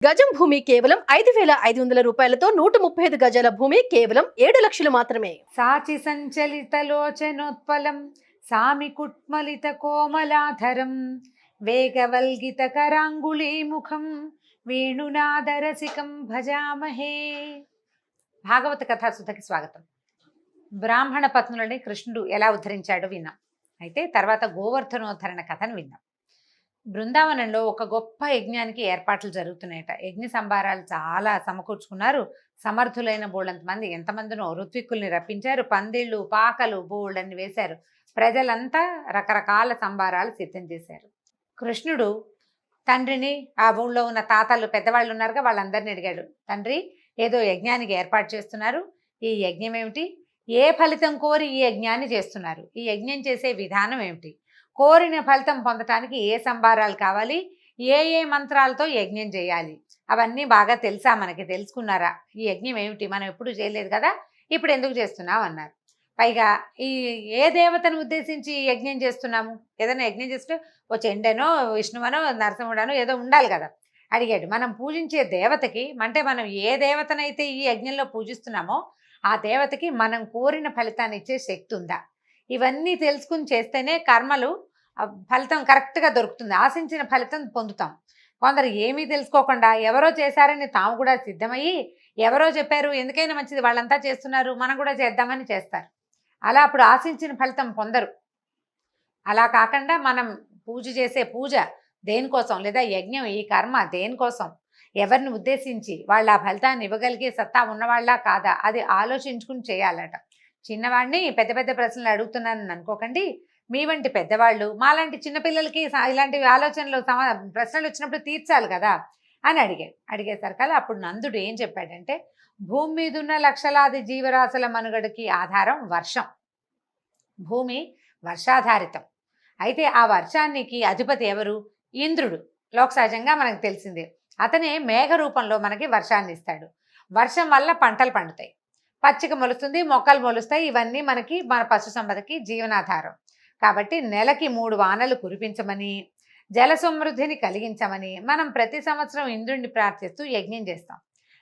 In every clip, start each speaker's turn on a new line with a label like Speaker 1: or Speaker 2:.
Speaker 1: గజం భూమి కేవలం 5,500 రూపాయలతో 135 గజాల భూమి కేవలం 7 లక్షలు మాత్రమే.
Speaker 2: సాచి సంచలితలోచనోత్పలం సామికుట్మలిత కోమలాధరం వేగవల్గిత కరాంగుళీముఖం వేణునాదరసికం భజామహే. భాగవత కథాసుధకి స్వాగతం. బ్రాహ్మణ పత్నులని కృష్ణుడు ఎలా ఉద్ధరించాడో విన్నాం. అయితే తర్వాత గోవర్ధనోద్ధరణ కథను విన్నాం. బృందావనంలో ఒక గొప్ప యజ్ఞానికి ఏర్పాట్లు జరుగుతున్నాయట. యజ్ఞ సంభారాలు చాలా సమకూర్చుకున్నారు. సమర్థులైన బోళ్ళంత మంది, ఎంతమందినో ఋత్విక్కుల్ని రప్పించారు. పందిళ్ళు, పాకలు బోళ్ళని వేశారు. ప్రజలంతా రకరకాల సంభారాలు సిద్ధం చేశారు. కృష్ణుడు తండ్రిని, ఆ ఊళ్ళో ఉన్న తాతలు పెద్దవాళ్ళు ఉన్నారుగా, వాళ్ళందరినీ అడిగాడు. తండ్రి, ఏదో యజ్ఞానికి ఏర్పాటు చేస్తున్నారు, ఈ యజ్ఞం ఏమిటి? ఏ ఫలితం కోరి ఈ యజ్ఞాన్ని చేస్తున్నారు? ఈ యజ్ఞం చేసే విధానం ఏమిటి? కోరిన ఫలితం పొందటానికి ఏ సంభారాలు కావాలి? ఏ ఏ మంత్రాలతో యజ్ఞం చేయాలి? అవన్నీ బాగా తెలుసా? మనకి తెలుసుకున్నారా? ఈ యజ్ఞం ఏమిటి? మనం ఎప్పుడు చేయలేదు కదా, ఇప్పుడు ఎందుకు చేస్తున్నావు అన్నారు. పైగా ఏ దేవతను ఉద్దేశించి యజ్ఞం చేస్తున్నాము? ఏదైనా యజ్ఞం చేస్తే ఓ చెండనో, విష్ణువనో, నరసింహుడనో ఏదో ఉండాలి కదా. అడిగాడు. మనం పూజించే దేవతకి, అంటే మనం ఏ దేవతనైతే ఈ యజ్ఞంలో పూజిస్తున్నామో ఆ దేవతకి మనం కోరిన ఫలితాన్ని ఇచ్చే శక్తి ఉందా? ఇవన్నీ తెలుసుకుని చేస్తేనే కర్మలు ఫలితం కరెక్ట్గా దొరుకుతుంది. ఆశించిన ఫలితం పొందుతాం. కొందరు ఏమీ తెలుసుకోకుండా ఎవరో చేశారని తాము కూడా సిద్ధమయ్యి, ఎవరో చెప్పారు ఎందుకైనా మంచిది వాళ్ళంతా చేస్తున్నారు మనం కూడా చేద్దామని చేస్తారు. అలా అప్పుడు ఆశించిన ఫలితం పొందరు. అలా కాకుండా మనం పూజ చేసే పూజ దేనికోసం, లేదా యజ్ఞం, ఈ కర్మ దేనికోసం, ఎవరిని ఉద్దేశించి వాళ్ళ ఆ ఫలితాన్ని ఇవ్వగలిగే సత్తా ఉన్నవాళ్ళ కాదా, అది ఆలోచించుకుని చేయాలట. చిన్నవాడిని పెద్ద పెద్ద ప్రశ్నలు అడుగుతున్నానని అనుకోకండి. మీ వంటి పెద్దవాళ్ళు మాలాంటి చిన్నపిల్లలకి ఇలాంటి ఆలోచనలు ప్రశ్నలు వచ్చినప్పుడు తీర్చాలి కదా అని అడిగేసరికల్లా అప్పుడు నందుడు ఏం చెప్పాడంటే, భూమి మీద ఉన్న లక్షలాది జీవరాశుల మనుగడకి ఆధారం వర్షం. భూమి వర్షాధారితం. అయితే ఆ వర్షానికి అధిపతి ఎవరు? ఇంద్రుడు. లోక సహజంగా మనకు తెలిసిందే. అతనే మేఘ రూపంలో మనకి వర్షాన్ని ఇస్తాడు. వర్షం వల్ల పంటలు పండుతాయి, పచ్చిక మొలుస్తుంది, మొక్కలు మొలుస్తాయి. ఇవన్నీ మనకి, మన పశు సంపదకి జీవనాధారం. కాబట్టి నెలకి 3 వానలు కురిపించమని, జల సమృద్ధిని కలిగించమని మనం ప్రతి సంవత్సరం ఇంద్రుడిని ప్రార్థిస్తూ యజ్ఞం చేస్తాం.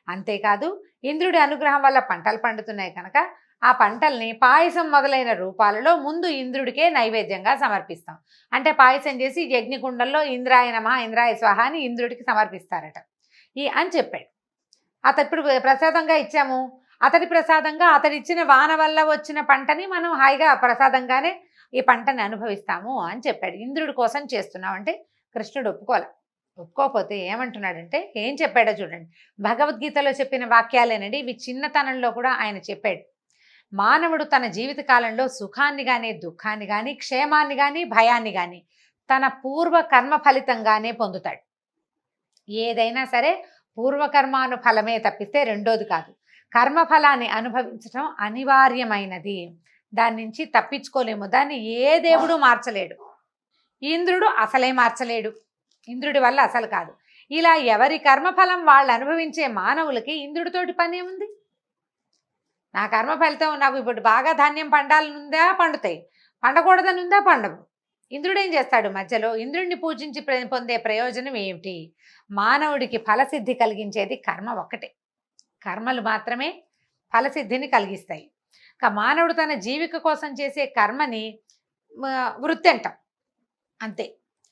Speaker 2: అంతేకాదు, ఇంద్రుడి అనుగ్రహం వల్ల పంటలు పండుతున్నాయి కనుక ఆ పంటల్ని పాయసం మొదలైన రూపాలలో ముందు ఇంద్రుడికే నైవేద్యంగా సమర్పిస్తాం. అంటే పాయసం చేసి యజ్ఞకుండంలో ఇంద్రాయ నమః, ఇంద్రాయ స్వాహ అని ఇంద్రుడికి సమర్పిస్తారట. అని చెప్పాడు. ఇప్పుడు ప్రసాదంగా ఇచ్చాము. అతడి ప్రసాదంగా, అతడిచ్చిన వాన వల్ల వచ్చిన పంటని మనం హాయిగా ప్రసాదంగానే ఈ పంటని అనుభవిస్తాము అని చెప్పాడు. ఇంద్రుడి కోసం చేస్తున్నాం అంటే కృష్ణుడు ఒప్పుకోకపోతే ఏమంటున్నాడంటే, ఏం చెప్పాడో చూడండి. భగవద్గీతలో చెప్పిన వాక్యాలేనండి ఇవి. చిన్నతనంలో కూడా ఆయన చెప్పాడు. మానవుడు తన జీవిత కాలంలో సుఖాన్ని కానీ, దుఃఖాన్ని కానీ, క్షేమాన్ని కానీ, భయాన్ని కానీ తన పూర్వ కర్మ ఫలితంగానే పొందుతాడు. ఏదైనా సరే పూర్వకర్మాను ఫలమే తప్పిస్తే రెండోది కాదు. కర్మఫలాన్ని అనుభవించడం అనివార్యమైనది. దాని నుంచి తప్పించుకోలేము. దాన్ని ఏ దేవుడు మార్చలేడు. ఇంద్రుడు అసలే మార్చలేడు. ఇంద్రుడి వల్ల అసలు కాదు. ఇలా ఎవరి కర్మఫలం వాళ్ళు అనుభవించే మానవులకి ఇంద్రుడితోటి పని ఏముంది? నా కర్మ ఫలితం, నాకు ఇప్పుడు బాగా ధాన్యం పండాలనుందా పండుతాయి, పండకూడదనుందా పండవు. ఇంద్రుడు ఏం చేస్తాడు మధ్యలో? ఇంద్రుడిని పూజించి పొందే ప్రయోజనం ఏమిటి? మానవుడికి ఫలసిద్ధి కలిగించేది కర్మ ఒక్కటే. కర్మలు మాత్రమే ఫలసిద్ధిని కలిగిస్తాయి. మానవుడు తన జీవిక కోసం చేసే కర్మని వృత్తి అంటాం, అంతే.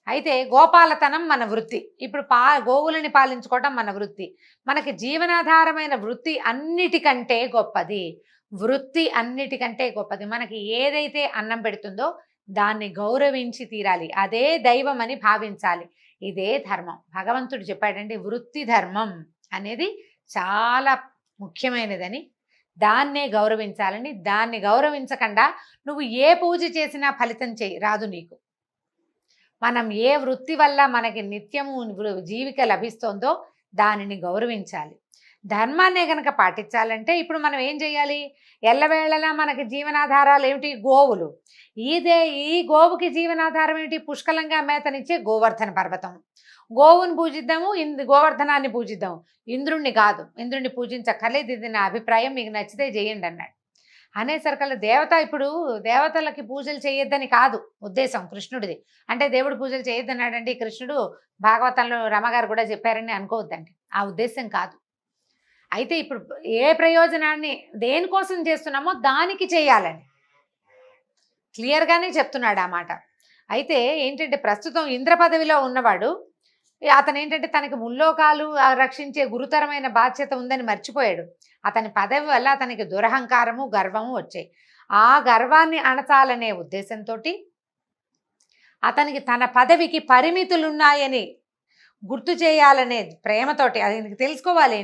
Speaker 2: అయితే గోపాలతనం మన వృత్తి. ఇప్పుడు గోవులని పాలించుకోవటం మన వృత్తి. మనకి జీవనాధారమైన వృత్తి అన్నిటికంటే గొప్పది. వృత్తి అన్నిటికంటే గొప్పది. మనకి ఏదైతే అన్నం పెడుతుందో దాన్ని గౌరవించి తీరాలి. అదే దైవం అని భావించాలి. ఇదే ధర్మం. భగవంతుడు చెప్పాడండి, వృత్తి ధర్మం అనేది చాలా ముఖ్యమైనదని, దాన్నే గౌరవించాలని. దాన్ని గౌరవించకుండా నువ్వు ఏ పూజ చేసినా ఫలితం రాదు నీకు. మనం ఏ వృత్తి వల్ల మనకి నిత్యము జీవిక లభిస్తోందో దానిని గౌరవించాలి. ధర్మాన్నే కనుక పాటించాలంటే ఇప్పుడు మనం ఏం చేయాలి? ఎల్లవేళలా మనకి జీవనాధారాలు ఏమిటి? గోవులు. ఈ గోవుకి జీవనాధారం ఏమిటి? పుష్కలంగా మేతనిచ్చే గోవర్ధన పర్వతం. గోవుని పూజిద్దాము, గోవర్ధనాన్ని పూజిద్దాము, ఇంద్రుణ్ణి కాదు. ఇంద్రుణ్ణి పూజించక్కర్లేదు, ఇది నా అభిప్రాయం, మీకు నచ్చితే చేయండి అన్నాడు. అనేసరికల్లా ఇప్పుడు దేవతలకి పూజలు చేయొద్దని కాదు ఉద్దేశం కృష్ణుడిది. అంటే దేవుడు పూజలు చేయొద్దన్నాడండి కృష్ణుడు, భాగవతంలో రమగారు కూడా చెప్పారని అనుకోవద్దండి. ఆ ఉద్దేశం కాదు. అయితే ఇప్పుడు ఏ ప్రయోజనాన్ని దేనికోసం చేస్తున్నామో దానికి చేయాలని క్లియర్‌గానే చెప్తున్నాడు ఆ మాట. అయితే ఏంటంటే ప్రస్తుతం ఇంద్ర పదవిలో ఉన్నవాడు అతనేంటంటే తనకి ముల్లోకాలు రక్షించే గురుతరమైన బాధ్యత ఉందని మర్చిపోయాడు. అతని పదవి వల్ల అతనికి దురహంకారము, గర్వము వచ్చాయి. ఆ గర్వాన్ని అణచాలనే ఉద్దేశంతోటి అతనికి తన పదవికి పరిమితులున్నాయని గుర్తు చేయాలనే ప్రేమతోటి అది నీకు తెలుసుకోవాలి.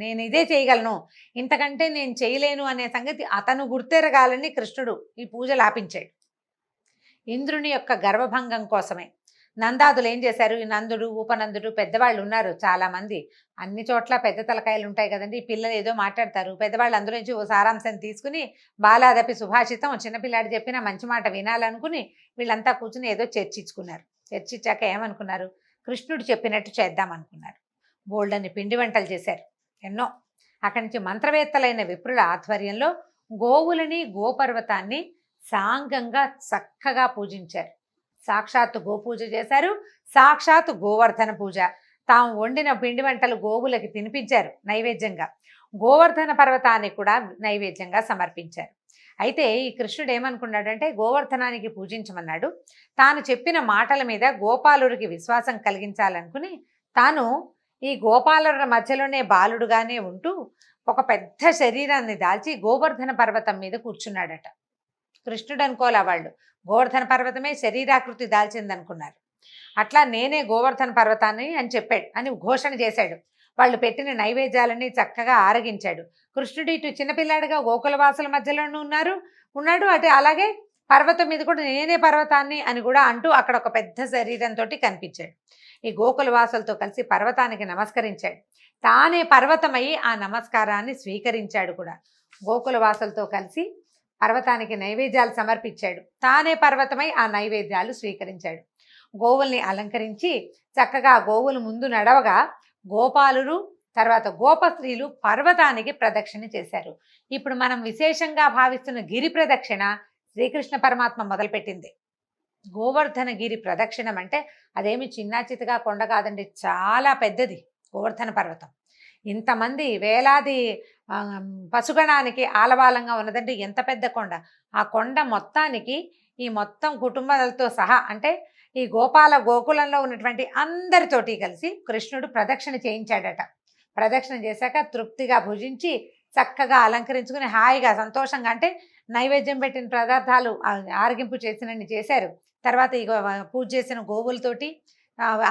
Speaker 2: నేను ఇదే చేయగలను, ఇంతకంటే నేను చేయలేను అనే సంగతి అతను గుర్తెరగాలని కృష్ణుడు ఈ పూజలు ఆపించాడు. ఇంద్రుని యొక్క గర్వభంగం కోసమే. నందాదులు ఏం చేశారు, ఈ నందుడు, ఉపనందుడు పెద్దవాళ్ళు ఉన్నారు చాలామంది. అన్ని చోట్ల పెద్ద తలకాయలు ఉంటాయి కదండి. ఈ పిల్లలు ఏదో మాట్లాడతారు, పెద్దవాళ్ళు అందులో నుంచి ఓ సారాంశం తీసుకుని బాలాదపి సుభాషితం, చిన్నపిల్లాడు చెప్పిన మంచి మాట వినాలనుకుని వీళ్ళంతా కూర్చుని ఏదో చర్చించుకున్నారు. చర్చించాక ఏమనుకున్నారు, కృష్ణుడు చెప్పినట్టు చేద్దామనుకున్నారు. బోల్డని పిండి వంటలు చేశారు ఎన్నో. అక్కడి నుంచి మంత్రవేత్తలైన విప్రుల ఆధ్వర్యంలో గోవులని, గోపర్వతాన్ని సాంగంగా చక్కగా పూజించారు. సాక్షాత్తు గోపూజ చేశారు, సాక్షాత్తు గోవర్ధన పూజ. తాము వండిన పిండి వంటలు గోవులకి తినిపించారు నైవేద్యంగా. గోవర్ధన పర్వతానికి కూడా నైవేద్యంగా సమర్పించారు. అయితే ఈ కృష్ణుడు ఏమనుకున్నాడంటే గోవర్ధనానికి పూజించమన్నాడు. తాను చెప్పిన మాటల మీద గోపాలుడికి విశ్వాసం కలిగించాలనుకుని తాను ఈ గోపాలుల మధ్యలోనే బాలుడుగానే ఉంటూ ఒక పెద్ద శరీరాన్ని దాల్చి గోవర్ధన పర్వతం మీద కూర్చున్నాడట. కృష్ణుడు అనుకోలే వాళ్ళు, గోవర్ధన పర్వతమే శరీరాకృతి దాల్చిందనుకున్నారు. అట్లా నేనే గోవర్ధన పర్వతాన్ని అని చెప్పాడు అని ఘోషణ చేశాడు. వాళ్ళు పెట్టిన నైవేద్యాలన్నీ చక్కగా ఆరగించాడు. కృష్ణుడు ఇటు చిన్నపిల్లాడిగా గోకులవాసుల మధ్యలోనూ ఉన్నాడు అటు అలాగే పర్వతం మీద కూడా నేనే పర్వతాన్ని అని కూడా అంటూ అక్కడ ఒక పెద్ద శరీరంతో కనిపించాడు. ఈ గోకులవాసులతో కలిసి పర్వతానికి నమస్కరించాడు. తానే పర్వతమై ఆ నమస్కారాన్ని స్వీకరించాడు కూడా. గోకులవాసులతో కలిసి పర్వతానికి నైవేద్యాలు సమర్పించాడు. తానే పర్వతమై ఆ నైవేద్యాలు స్వీకరించాడు. గోవుల్ని అలంకరించి చక్కగా గోవులు ముందు నడవగా గోపాలురు తర్వాత గోపస్త్రీలు పర్వతానికి ప్రదక్షిణ చేశారు. ఇప్పుడు మనం విశేషంగా భావిస్తున్న గిరి ప్రదక్షిణ శ్రీకృష్ణ పరమాత్మ మొదలుపెట్టింది. గోవర్ధన గిరి ప్రదక్షిణం అంటే అదేమి చిన్నాచితగా కొండ కాదండి, చాలా పెద్దది గోవర్ధన పర్వతం. ఇంతమంది వేలాది పశుగణానికి ఆలవాలంగా ఉన్నదంటే ఎంత పెద్ద కొండ. ఆ కొండ మొత్తానికి ఈ మొత్తం కుటుంబాలతో సహా అంటే ఈ గోకులంలో ఉన్నటువంటి అందరితోటి కలిసి కృష్ణుడు ప్రదక్షిణ చేయించాడట. ప్రదక్షిణ చేశాక తృప్తిగా భుజించి చక్కగా అలంకరించుకుని హాయిగా సంతోషంగా అంటే నైవేద్యం పెట్టిన పదార్థాలు ఆరగింపు చేసినన్ని చేశారు. తర్వాత ఈ పూజ చేసిన గోవులతోటి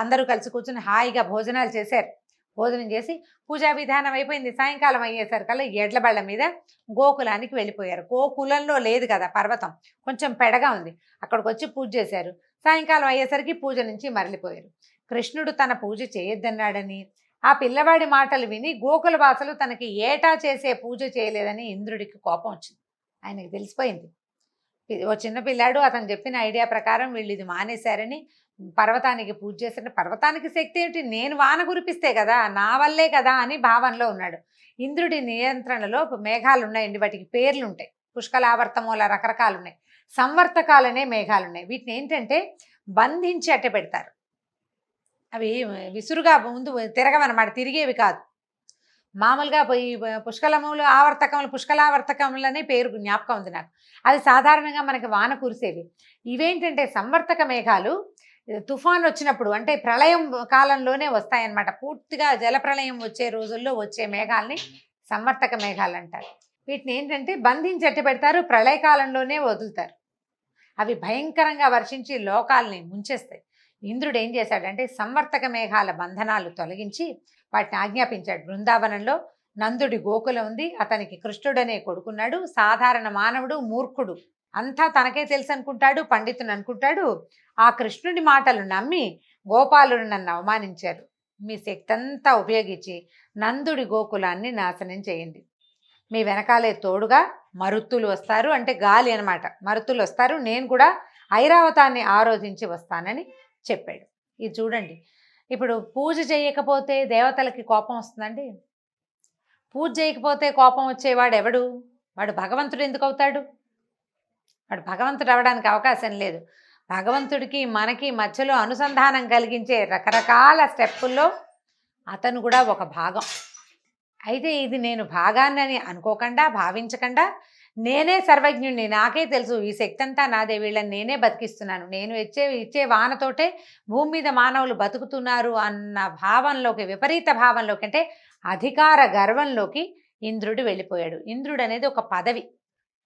Speaker 2: అందరూ కలిసి కూర్చుని హాయిగా భోజనాలు చేశారు. భోజనం చేసి పూజా విధానం అయిపోయింది. సాయంకాలం అయ్యేసరికల్లా ఎడ్ల బళ్ళ మీద గోకులానికి వెళ్ళిపోయారు. గోకులంలో లేదు కదా పర్వతం, కొంచెం పెడగా ఉంది. అక్కడికి వచ్చి పూజ చేశారు. సాయంకాలం అయ్యేసరికి పూజ నుంచి మరలిపోయారు. కృష్ణుడు తన పూజ చేయొద్దన్నాడని ఆ పిల్లవాడి మాటలు విని గోకుల వాసులు తనకి ఏటా చేసే పూజ చేయలేదని ఇంద్రుడికి కోపం వచ్చింది. ఆయనకి తెలిసిపోయింది ఓ చిన్న పిల్లాడు అతను చెప్పిన ఐడియా ప్రకారం వీళ్ళు ఇది మానేశారని. పర్వతానికి పూజ చేసిన పర్వతానికి శక్తి ఏమిటి, నేను వాన కురిపిస్తే కదా, నా వల్లే కదా అని భావనలో ఉన్నాడు. ఇంద్రుడి నియంత్రణలో మేఘాలు ఉన్నాయండి, వాటికి పేర్లు ఉంటాయి. పుష్కలావర్తమూల రకరకాలు ఉన్నాయి. సంవర్తకాలనే మేఘాలు ఉన్నాయి. వీటిని ఏంటంటే బంధించి అట్ట పెడతారు. అవి విసురుగా ముందు తిరగవన్నమాట, తిరిగేవి కాదు. మామూలుగా ఈ పుష్కలావర్తకములనే పేరు జ్ఞాపకం ఉంది నాకు. అది సాధారణంగా మనకి వాన కురిసేవి. ఇవేంటంటే సంవర్తక మేఘాలు తుఫాన్ వచ్చినప్పుడు అంటే ప్రళయం కాలంలోనే వస్తాయన్నమాట. పూర్తిగా జలప్రళయం వచ్చే రోజుల్లో వచ్చే మేఘాలని సంవర్తక మేఘాలు అంటారు. వీటిని ఏంటంటే బంధించి అట్టి పెడతారు, ప్రళయకాలంలోనే వదులుతారు. అవి భయంకరంగా వర్షించి లోకాలని ముంచేస్తాయి. ఇంద్రుడు ఏం చేశాడంటే సంవర్తక మేఘాల బంధనాలు తొలగించి వాటిని ఆజ్ఞాపించాడు. బృందావనంలో నందుడి గోకులం ఉంది, అతనికి కృష్ణుడనే కొడుకున్నాడు. సాధారణ మానవుడు, మూర్ఖుడు, అంతా తనకే తెలుసు అనుకుంటాడు, పండితుని అనుకుంటాడు. ఆ కృష్ణుడి మాటలు నమ్మి గోపాలుడు నన్ను అవమానించారు. మీ శక్తి అంతా ఉపయోగించి నందుడి గోకులాన్ని నాశనం చేయండి. మీ వెనకాలే తోడుగా మరుత్తులు వస్తారు, అంటే గాలి అనమాట, మరుత్తులు వస్తారు. నేను కూడా ఐరావతాన్ని ఆరోధించి వస్తానని చెప్పాడు. ఇది చూడండి, ఇప్పుడు పూజ చేయకపోతే దేవతలకి కోపం వస్తుందండి. పూజ చేయకపోతే కోపం వచ్చేవాడు ఎవడు? వాడు భగవంతుడు ఎందుకు అవుతాడు? వాడు భగవంతుడు అవడానికి అవకాశం లేదు. భగవంతుడికి మనకి మధ్యలో అనుసంధానం కలిగించే రకరకాల స్టెప్పుల్లో అతను కూడా ఒక భాగం. అయితే ఇది నేను భాగాన్ని అనుకోకుండా, భావించకుండా, నేనే సర్వజ్ఞుణ్ణి, నాకే తెలుసు, ఈ శక్తి అంతా నాదే, వీళ్ళని నేనే బతికిస్తున్నాను, నేను ఇచ్చే వానతోటే భూమి మీద మానవులు బతుకుతున్నారు అన్న భావంలోకి, విపరీత భావంలోకి, అంటే అధికార గర్వంలోకి ఇంద్రుడు వెళ్ళిపోయాడు. ఇంద్రుడు అనేది ఒక పదవి,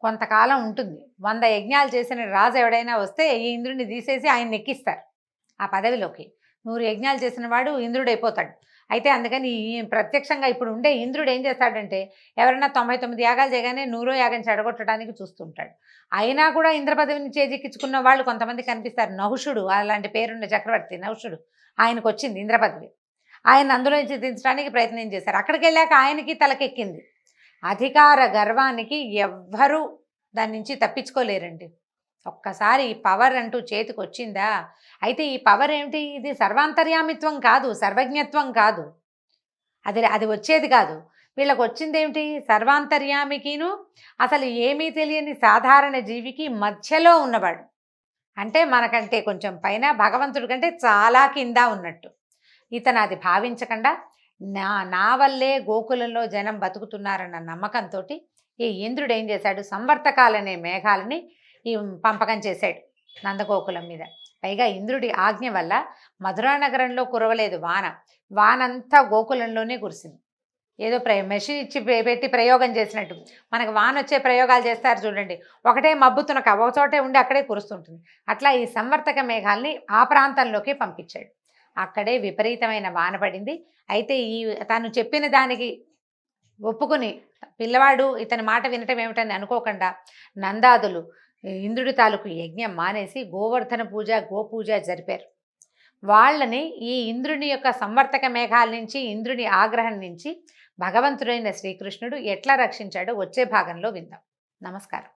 Speaker 2: కొంతకాలం ఉంటుంది. 100 యజ్ఞాలు చేసిన రాజు ఎవడైనా వస్తే ఈ ఇంద్రుడిని తీసేసి ఆయన ఎక్కిస్తారు ఆ పదవిలోకి. 100 యజ్ఞాలు చేసిన వాడు ఇంద్రుడు అయిపోతాడు. అయితే అందుకని ఈ ప్రత్యక్షంగా ఇప్పుడు ఉండే ఇంద్రుడు ఏం చేస్తాడంటే, ఎవరైనా 99 యాగాలు చేయగానే 100వ యాగం చెడగొట్టడానికి చూస్తుంటాడు. అయినా కూడా ఇంద్ర పదవిని చేజిక్కించుకున్న వాళ్ళు కొంతమంది కనిపిస్తారు. నహుషుడు అలాంటి పేరున్న చక్రవర్తి నహుషుడు, ఆయనకు వచ్చింది ఇంద్ర పదవి. ఆయన అందులో నుంచి దించడానికి ప్రయత్నం చేశారు. అక్కడికి వెళ్ళాక ఆయనకి తలకెక్కింది. అధికార గర్వానికి ఎవ్వరూ దాని నుంచి తప్పించుకోలేరండి. ఒక్కసారి ఈ పవర్ అంటూ చేతికి వచ్చిందా, అయితే ఈ పవర్ ఏమిటి? ఇది సర్వాంతర్యామిత్వం కాదు, సర్వజ్ఞత్వం కాదు, అది వచ్చేది కాదు. వీళ్ళకి వచ్చింది ఏమిటి? సర్వాంతర్యామికిను అసలు ఏమీ తెలియని సాధారణ జీవికి మధ్యలో ఉన్నవాడు. అంటే మనకంటే కొంచెం పైన, భగవంతుడి కంటే చాలా కింద ఉన్నట్టు. ఇతను అది భావించకుండా నా వల్లే గోకులంలో జనం బతుకుతున్నారన్న నమ్మకంతో ఈ ఇంద్రుడు ఏం చేశాడు? సంవర్తకాలనే మేఘాలని ఈ పంపకం చేశాడు నందగోకులం మీద. పైగా ఇంద్రుడి ఆజ్ఞ వల్ల మధురా నగరంలో కురవలేదు వానంతా గోకులంలోనే కురిసింది. ఏదో మెషిన్ ఇచ్చి పెట్టి ప్రయోగం చేసినట్టు. మనకు వాన వచ్చే ప్రయోగాలు చేస్తారు చూడండి, ఒకటే మబ్బుతునక ఒక చోటే ఉండి అక్కడే కురుస్తుంటుంది. అట్లా ఈ సంవర్తక మేఘాల్ని ఆ ప్రాంతంలోకి పంపించాడు. అక్కడే విపరీతమైన వాన పడింది. అయితే తను చెప్పిన దానికి ఒప్పుకుని పిల్లవాడు ఇతని మాట వినటం ఏమిటని అనుకోకుండా నందాదులు ఇంద్రుడి తాలూకు యజ్ఞం మానేసి గోవర్ధన పూజ, గోపూజ జరిపారు. వాళ్ళని ఈ ఇంద్రుని యొక్క సంవర్తక మేఘాల నుంచి, ఇంద్రుని ఆగ్రహం నుంచి భగవంతుడైన శ్రీకృష్ణుడు ఎట్లా రక్షించాడో వచ్చే భాగంలో విందాం. నమస్కారం.